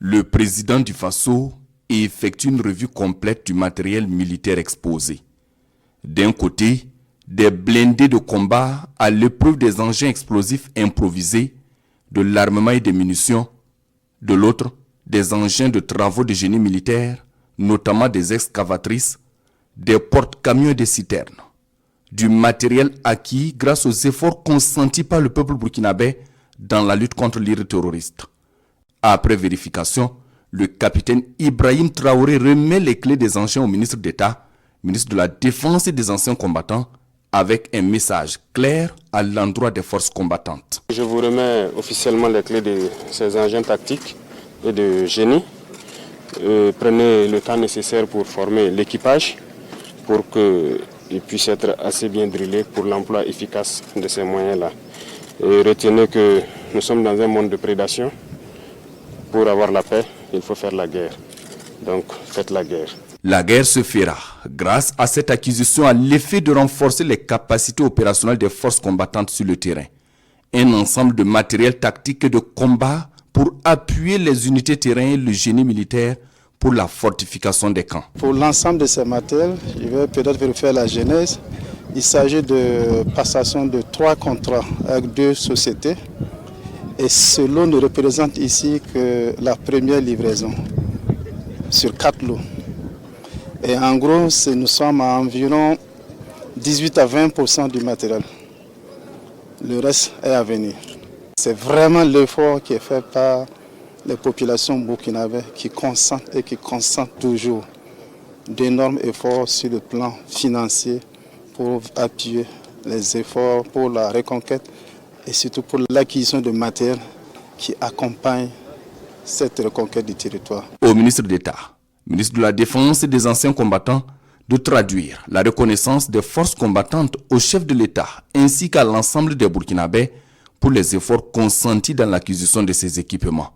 Le président du Faso effectue une revue complète du matériel militaire exposé. D'un côté, des blindés de combat à l'épreuve des engins explosifs improvisés, de l'armement et des munitions. De l'autre, des engins de travaux de génie militaire, notamment des excavatrices, des porte-camions et des citernes. Du matériel acquis grâce aux efforts consentis par le peuple burkinabé dans la lutte contre l'IRE terroriste. Après vérification, le capitaine Ibrahim Traoré remet les clés des engins au ministre d'État, ministre de la Défense et des anciens combattants, avec un message clair à l'endroit des forces combattantes. Je vous remets officiellement les clés de ces engins tactiques et de génie. Prenez le temps nécessaire pour former l'équipage pour qu'il puisse être assez bien drillé pour l'emploi efficace de ces moyens-là. Et retenez que nous sommes dans un monde de prédation. Pour avoir la paix, il faut faire la guerre. Donc faites la guerre. La guerre se fera grâce à cette acquisition à l'effet de renforcer les capacités opérationnelles des forces combattantes sur le terrain. Un ensemble de matériel tactique et de combat pour appuyer les unités terrain et le génie militaire pour la fortification des camps. Pour l'ensemble de ces matériels, je vais peut-être vérifier la genèse. Il s'agit de passation de 3 contrats avec 2 sociétés. Et cela ne représente ici que la première livraison sur 4 lots. Et en gros, nous sommes à environ 18 à 20% du matériel. Le reste est à venir. C'est vraiment l'effort qui est fait par les populations burkinabées qui consentent et qui consentent toujours d'énormes efforts sur le plan financier pour appuyer les efforts pour la reconquête et surtout pour l'acquisition de matériel qui accompagne cette reconquête du territoire. Au ministre d'État, ministre de la Défense et des anciens combattants, de traduire la reconnaissance des forces combattantes au chef de l'État ainsi qu'à l'ensemble des Burkinabés pour les efforts consentis dans l'acquisition de ces équipements.